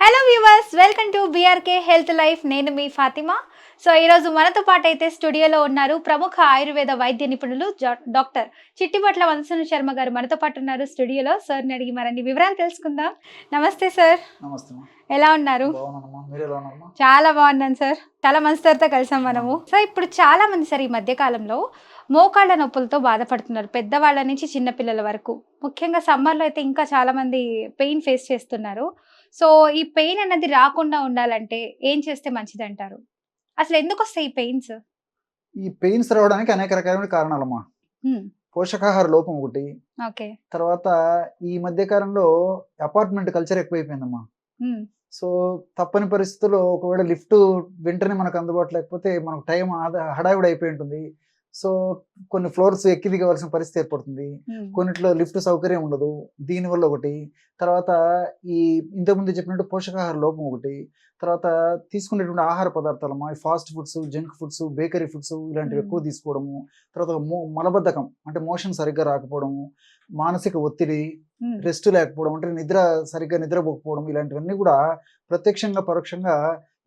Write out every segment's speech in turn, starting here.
Hello viewers, welcome to BRK health life. నేను మీ Fatima. So ఈరోజు మనతో పాటు అయితే స్టూడియోలో ఉన్నారు ప్రముఖ ఆయుర్వేద వైద్య నిపుణులు డాక్టర్ చిట్టిబట్ల వంశను శర్మ గారు మనతో పాటు ఉన్నారు స్టూడియోలో. సార్ని అడిగి మరిన్ని వివరాలు తెలుసుకుందాం. నమస్తే సార్. నమస్తే. ఎలా ఉన్నారు? చాలా బాగున్నాను సార్. చాలా మంచి సార్తో కలిసాం మనము. సో ఇప్పుడు చాలా మంది సార్ ఈ మధ్య కాలంలో మోకాళ్ళ నొప్పులతో బాధపడుతున్నారు, పెద్దవాళ్ళ నుంచి చిన్న పిల్లల వరకు. ముఖ్యంగా సమ్మర్లో అయితే ఇంకా చాలా మంది పెయిన్ ఫేస్ చేస్తున్నారు. సో ఈ పెయిన్ అనేది రాకుండా ఉండాలంటే ఏం చేస్తే మంచిదంటారు? అసలు ఎందుకు వస్తాయి ఈ పెయిన్స్? ఈ పెయిన్స్ రావడానికి అనేక రకాలైన కారణాలమ్మా. పోషకాహార లోపం ఒకటి. ఓకే. తర్వాత ఈ మధ్య కాలంలో అపార్ట్మెంట్ కల్చర్ ఎక్కువైపోయిందమ్మా. సో తప్పని పరిస్థితుల్లో ఒకవేళ లిఫ్ట్ వెంటనే మనకు అందుబాటులో లేకపోతే మనకు టైం హడావిడి అయిపోయి ఉంటుంది. సో కొన్ని ఫ్లోర్స్ ఎక్కి దిగవలసిన పరిస్థితి ఏర్పడుతుంది. కొన్నిట్లో లిఫ్ట్ సౌకర్యం ఉండదు. దీనివల్ల ఒకటి. తర్వాత ఈ ఇంతకుముందు చెప్పినట్టు పోషకాహార లోపం ఒకటి. తర్వాత తీసుకునేటువంటి ఆహార పదార్థాలమ్మా, fast foods, junk foods, bakery foods ఇలాంటివి ఎక్కువ తీసుకోవడము. తర్వాత మలబద్ధకం అంటే మోషన్ సరిగ్గా రాకపోవడము, మానసిక ఒత్తిడి, రెస్ట్ లేకపోవడం, అంటే నిద్రపోకపోవడం, ఇలాంటివన్నీ కూడా ప్రత్యక్షంగా పరోక్షంగా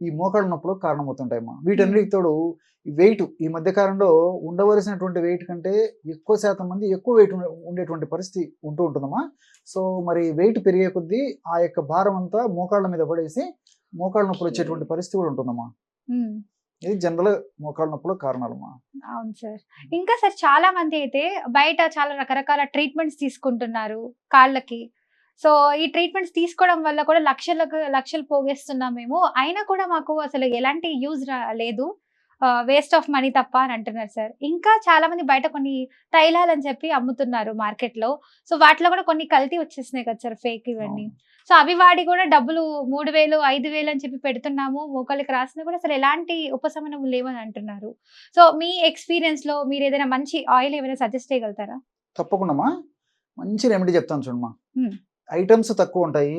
ఈ మోకాళ్ళ నొప్పులకు కారణమవుతుంటాయమ్మా. వీటన్నిటికి తోడు వెయిట్ ఈ మధ్య కాలంలో ఉండవలసినటువంటి వెయిట్ కంటే ఎక్కువ శాతం మంది ఎక్కువ వెయిట్ ఉండేటువంటి పరిస్థితి ఉంటుందమ్మా. సో మరి వెయిట్ పెరిగే కొద్దీ ఆ యొక్క భారం అంతా మోకాళ్ళ మీద పడేసి మోకాళ్ళ నొప్పులు వచ్చేటువంటి పరిస్థితి కూడా ఉంటుందమ్మా. ఇది జనరల్ మోకాళ్ళ నొప్పుల కారణాలమ్మా. అవును సార్. ఇంకా సార్ చాలా మంది అయితే బయట చాలా రకరకాల ట్రీట్మెంట్స్ తీసుకుంటున్నారు కాళ్ళకి. సో ఈ ట్రీట్మెంట్స్ తీసుకోవడం వల్ల కూడా లక్షలు పోగేస్తున్నాం మేము, అయినా కూడా మాకు అసలు ఎలాంటి యూజ్ లేదు, వేస్ట్ ఆఫ్ మనీ తప్ప అని అంటున్నారు సార్. ఇంకా చాలా మంది బయట కొన్ని తైలాలని చెప్పి అమ్ముతున్నారు మార్కెట్లో. సో వాటిలో కూడా కొన్ని కల్తీ వచ్చేసినాయి కదా సార్, ఫేక్ ఇవన్నీ. సో అవి వాడి కూడా డబ్బులు 3000 5000 అని చెప్పి పెడుతున్నాము, మోకాళ్ళకి రాసినా కూడా అసలు ఎలాంటి ఉపశమనం లేవని అంటున్నారు. సో మీ ఎక్స్పీరియన్స్ లో మీరు ఏదైనా మంచి ఆయిల్ ఏమైనా సజెస్ట్ చేయగలుగుతారా? తప్పకుండా మంచి రెమెడీ చెప్తాను చూడమ్మా. ఐటమ్స్ తక్కువ ఉంటాయి,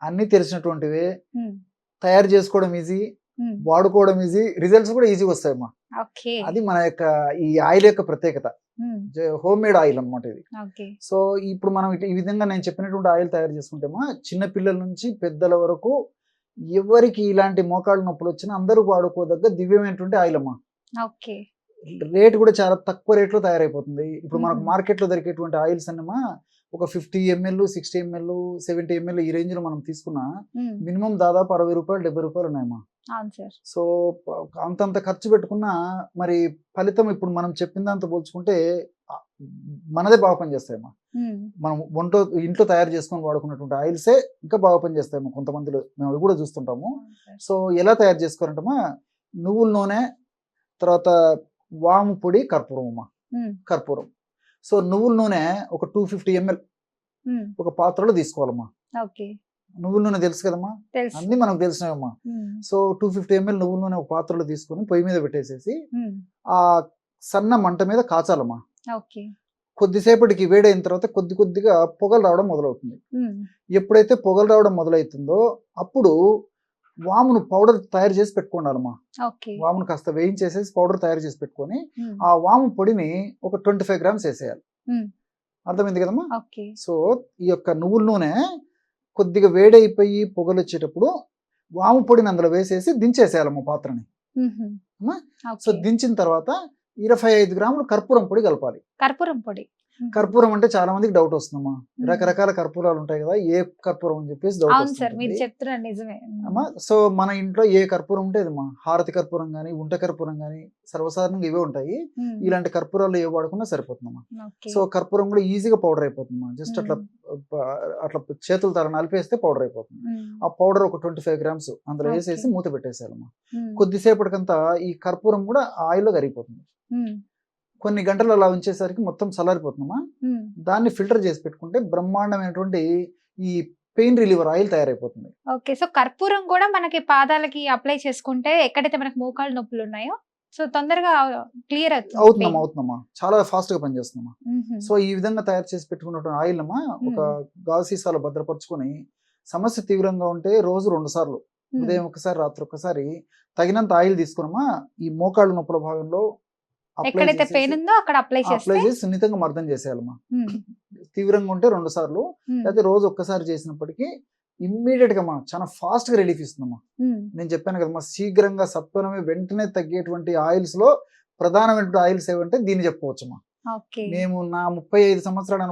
అన్ని తెలిసినటువంటివే, తయారు చేసుకోవడం ఈజీ, వాడుకోవడం ఈజీ, రిజల్ట్స్ కూడా ఈజీగా వస్తాయమ్మా. అది మన యొక్క ఈ ఆయిల్ యొక్క ప్రత్యేకత. హోమ్ మేడ్ ఆయిల్ అనమాట ఇది. సో ఇప్పుడు మనం ఈ విధంగా నేను చెప్పినటువంటి ఆయిల్ తయారు చేసుకుంటేమా చిన్న పిల్లల నుంచి పెద్దల వరకు ఎవరికి ఇలాంటి మోకాళ్ళ నొప్పులు వచ్చినా అందరూ వాడుకోదగ్గ దివ్యమైనటువంటి ఆయిల్ అమ్మా. రేట్ కూడా చాలా తక్కువ రేట్లో తయారైపోతుంది. ఇప్పుడు మనకు మార్కెట్లో దొరికేటువంటి ఆయిల్స్ అన్నమా ఒక 50 ml 60 ml 70 ml ఈ రేంజ్ లో మనం తీసుకున్నా మినిమం దాదాపు 60 రూపాయలు 70 రూపాయలు ఉన్నాయమ్మా. సో అంతంత ఖర్చు పెట్టుకున్నా మరి ఫలితం ఇప్పుడు మనం చెప్పిన దాంతో పోల్చుకుంటే మనదే బాగా పనిచేస్తాయమ్మా. మనం ఇంట్లో తయారు చేసుకొని వాడుకున్నటువంటి ఆయిల్సే ఇంకా బాగా పనిచేస్తాయమ్మా. కొంతమందిలో మేము అవి కూడా చూస్తుంటాము. సో ఎలా తయారు చేసుకోవాలంటమ్మా, నువ్వుల నూనె, తర్వాత వాము పొడి, కర్పూరం అమ్మా. కర్పూరం. సో నువ్వుల నూనె ఒక 250 ml ఒక పాత్రలో తీసుకోవాలమ్మా. నువ్వుల నూనె తెలుసు కదమ్మా, అన్ని మనకు తెలిసినవమ్మా. సో 250 ml నువ్వుల నూనె ఒక పాత్రలో తీసుకొని పొయ్యి మీద పెట్టేసేసి ఆ సన్న మంట మీద కాచాలమ్మా. కొద్దిసేపటికి వేడైన తర్వాత కొద్దిగా పొగలు రావడం మొదలవుతుంది. ఎప్పుడైతే పొగలు రావడం మొదలవుతుందో అప్పుడు వామును పౌడర్ తయారు చేసి పెట్టుకోవాలమ్మా. వామును కాస్త వేయించేసేసి పౌడర్ తయారు చేసి పెట్టుకొని ఆ వాము పొడిని ఒక 25 grams వేసేయాలి. అర్థమైంది కదమ్మా. సో ఈ యొక్క నువ్వుల నూనె కొద్దిగా వేడైపోయి పొగలు వచ్చేటప్పుడు వాము పొడిని అందులో వేసేసి దించేసేయాలమ్మా పాత్రని. సో దించిన తర్వాత 25 grams కర్పూరం పొడి కలపాలి. కర్పూరం అంటే చాలా మందికి డౌట్ వస్తుందమ్మా. రకరకాల కర్పూరాలు ఉంటాయి కదా, ఏ కర్పూరం అని చెప్పేసి డౌట్ అమ్మా. సో మన ఇంట్లో ఏ కర్పూరం ఉంటే అదమ్మా, హారతి కర్పూరం గానీ ఉంట కర్పూరం గానీ సర్వసాధారణంగా ఇవే ఉంటాయి. ఇలాంటి కర్పూరాలు ఏ వాడుకున్నా సరిపోతుందమ్మా. సో కర్పూరం కూడా ఈజీగా పౌడర్ అయిపోతుందమ్మా. జస్ట్ అట్లా చేతుల తర నలిపేస్తే పౌడర్ అయిపోతుంది. ఆ పౌడర్ ఒక 25 grams అందులో వేసేసి మూత పెట్టేసేయాలమ్మా. కొద్దిసేపటికంతా ఈ కర్పూరం కూడా ఆయిల్లో కరిగిపోతుంది. కొన్ని గంటలు అలా ఉంచేసరికి మొత్తం చల్లారిపోతుందమ్మా. దాన్ని ఫిల్టర్ చేసి పెట్టుకుంటే బ్రహ్మాండమైనటువంటి ఈ పెయిన్ రిలీవర్ ఆయిల్ తయారైపోతుంది. ఓకే. సో కర్పూరం కూడా మనకి పాదాలకి అప్లై చేసుకుంటే ఎక్కడైతే మనకి మోకాళ్ళ నొప్పులు ఉన్నాయో సో తొందరగా క్లియర్ అవుతుందమ్మా. చాలా ఫాస్ట్ గా పనిచేస్తుందమ్మా. సో ఈ విధంగా తయారు చేసి పెట్టుకున్నటువంటి ఆయిల్ అమ్మా ఒక గాజు సీసాలో భద్రపరుచుకొని సమస్య తీవ్రంగా ఉంటే రోజు 2 సార్లు, ఉదయం ఒకసారి రాత్రి ఒకసారి తగినంత ఆయిల్ తీసుకున్నామా ఈ మోకాళ్ళ నొప్పుల భాగంలో ఎక్కడైతే పెయిన్ ఉందో అక్కడ అప్లై చేసి సున్నితంగా మర్దం చేసేయాలమ్మా. తీవ్రంగా ఉంటే 2 సార్లు, లేకపోతే రోజు ఒక్కసారి చేసినప్పటికీ ఇమ్మీడియట్ గా మనం చాలా ఫాస్ట్ గా రిలీఫ్ ఇస్తుందమ్మా. నేను చెప్పాను కదమ్మా, శీఘ్రంగా సత్వరమే వెంటనే తగ్గేటువంటి ఆయిల్స్ లో ప్రధానమైన ఆయిల్స్ ఏమంటే దీన్ని చెప్పుకోవచ్చమ్మా. ఓకే. మేము నా 35 సంవత్సరాల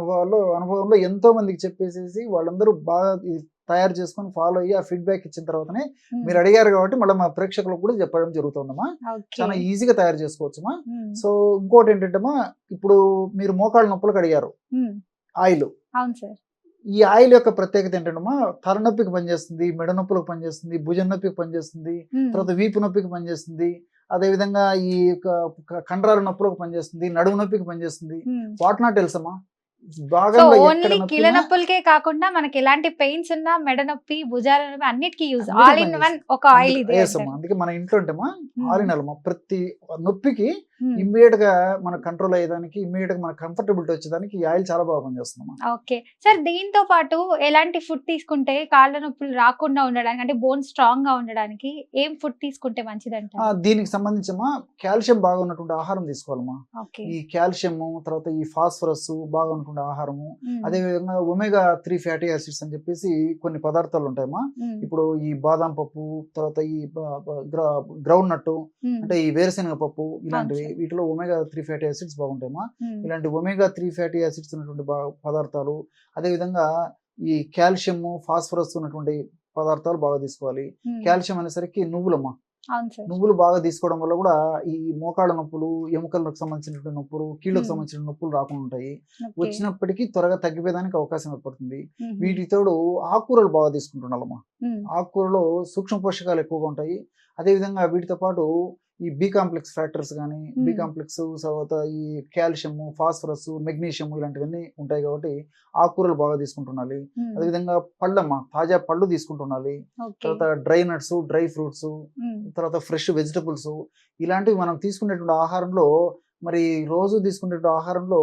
అనుభవంలో ఎంతో మందికి చెప్పేసేసి వాళ్ళందరూ బాగా ఇది తయారు చేసుకొని ఫాలో అయ్యి ఆ ఫీడ్బ్యాక్ ఇచ్చిన తర్వాతనే మీరు అడిగారు కాబట్టి మళ్ళీ మా ప్రేక్షకులకు కూడా చెప్పడం జరుగుతుందమ్మా. ఓకే. చాలా ఈజీగా తయారు చేసుకోవచ్చమ్మా. సో ఇంకోటి ఏంటంటేమా, ఇప్పుడు మీరు మోకాళ్ళ నొప్పులకు అడిగారు ఆయిల్. అవును సార్. ఈ ఆయిల్ యొక్క ప్రత్యేకత ఏంటంటేమా, తలనొప్పికి పనిచేస్తుంది, మెడ నొప్పులకు పనిచేస్తుంది, భుజం నొప్పికి పనిచేస్తుంది, తర్వాత వీపు నొప్పికి పనిచేస్తుంది, అదేవిధంగా ఈ కండరాల నొప్పులకు పనిచేస్తుంది, నడుము నొప్పికి పనిచేస్తుంది. వాట్ నాట్ తెలుసమ్మా, సో భాగంలో ఎక్కడ ఓన్లీ కీళ్ళ నొప్పినా నొప్పులకే కాకుండా మనకి ఎలాంటి పెయిన్స్ ఉన్నా మెడ నొప్పి, భుజాల నొప్పి అన్నిటికీ యూజ్, అన్నిటికీ ఆల్ ఇన్ వన్ ఒక ఆయిల్ ఇదే yes అమ్మా. అంటారు. అందుకే మన ఇంట్లో ఉంటేమా మ్మ్. ఆల్ ఇన్ ఆల్ అమ్మా. ప్రతి నొప్పికి మ్మ్. ఇమ్మీడియట్ గా మన కంట్రోల్ అయ్యేదానికి, ఇమ్మీడియట్ గా మన కంఫర్టబిలిటీ వచ్చేదానికి ఈ ఆయిల్ చాలా బాగా పనిచేస్తుందమ్మా. ఓకే సార్, దీంతో పాటు ఎలాంటి ఫుడ్ తీసుకుంటే కాళ్ళ నొప్పులు రాకుండా ఉండడానికి, అంటే బోన్ స్ట్రాంగ్ గా ఉండడానికి ఏం ఫుడ్ తీసుకుంటే మంచిది అంటారు? దీనికి సంబంధించమ్మా కాల్షియం బాగా ఉన్నటువంటి ఆహారం తీసుకోవాలమ్మా. ఓకే. ఈ కాల్షియం, తర్వాత ఈ ఫాస్ఫరస్ బాగా ఉన్నటువంటి ఆహారము, అదే విధంగా ఒమేగా 3 ఫ్యాటీ యాసిడ్స్ అని చెప్పేసి కొన్ని పదార్థాలు ఉంటాయమ్మా. ఇప్పుడు ఈ బాదాం పప్పు, తర్వాత ఈ గ్రౌండ్ నట్, అంటే ఈ వేరుశనగ పప్పు, ఇలాంటివి అవును. వీటిలో ఒమేగా 3 ఫ్యాటీ యాసిడ్స్ బాగుంటాయమ్మా. ఇలాంటి ఒమేగా 3 ఫ్యాటీ యాసిడ్స్ ఉన్నటువంటి పదార్థాలు, అదేవిధంగా ఈ కాల్షియం, ఫాస్ఫరస్ ఉన్నటువంటి పదార్థాలు బాగా తీసుకోవాలి. కాల్షియం అనేసరికి నువ్వులమ్మా. అవును సార్. నువ్వులు బాగా తీసుకోవడం వల్ల కూడా ఈ మోకాళ్ళ నొప్పులు, ఎముకలకు సంబంధించినటువంటి నొప్పులు, కీళ్ళకు సంబంధించిన నొప్పులు రాకుండా ఉంటాయి. ఓకే. వచ్చినప్పటికీ త్వరగా తగ్గిపోయేదానికి అవకాశం ఏర్పడుతుంది. మ్మ్. వీటి తోడు ఆకుకూరలు బాగా తీసుకుంటున్నామమ్మా. మ్మ్. ఆకుకూరలో సూక్ష్మ పోషకాలు ఎక్కువగా ఉంటాయి. అదేవిధంగా వీటితో పాటు ఈ బి కాంప్లెక్స్ ఫ్యాక్టర్స్ కానీ, బి కాంప్లెక్స్, తర్వాత ఈ కాల్షియం, ఫాస్ఫరస్, మెగ్నీషియం ఇలాంటివన్నీ ఉంటాయి కాబట్టి ఆకుకూరలు బాగా తీసుకుంటుండాలి. మ్మ్. అదేవిధంగా పళ్ళమ్మా, తాజా పళ్ళు తీసుకుంటుండాలి. ఓకే. తర్వాత డ్రై నట్స్, డ్రై ఫ్రూట్స్, మ్మ్. తర్వాత ఫ్రెష్ వెజిటబుల్స్, ఇలాంటివి మనం తీసుకునేటువంటి ఆహారంలో, మరి రోజు తీసుకునేటువంటి ఆహారంలో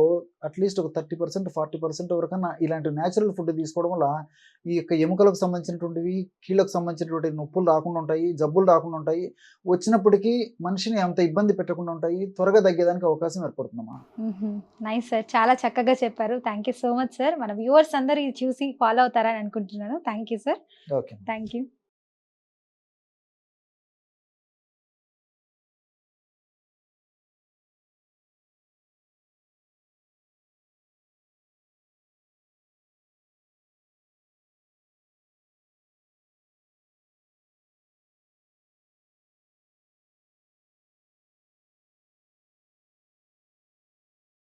అట్లీస్ట్ ఒక 30% 40% వరకన్నా ఇలాంటి న్యాచురల్ ఫుడ్ తీసుకోవడం వల్ల ఈ యొక్క ఎముకలకు సంబంధించినటువంటివి, కీళ్ళకు సంబంధించినటువంటి నొప్పులు రాకుండా ఉంటాయి, జబ్బులు రాకుండా ఉంటాయి. వచ్చినప్పటికీ మనిషిని అంత ఇబ్బంది పెట్టకుండా ఉంటాయి, త్వరగా తగ్గేదానికి అవకాశం ఏర్పడుతుందమ్మా. నైస్ సార్, చాలా చక్కగా చెప్పారు. Thank you so much sir. మన వ్యూవర్స్ అందరూ ఇది చూసి ఫాలో అవుతారని అనుకుంటున్నాను. Thank you sir. Okay. Thank you.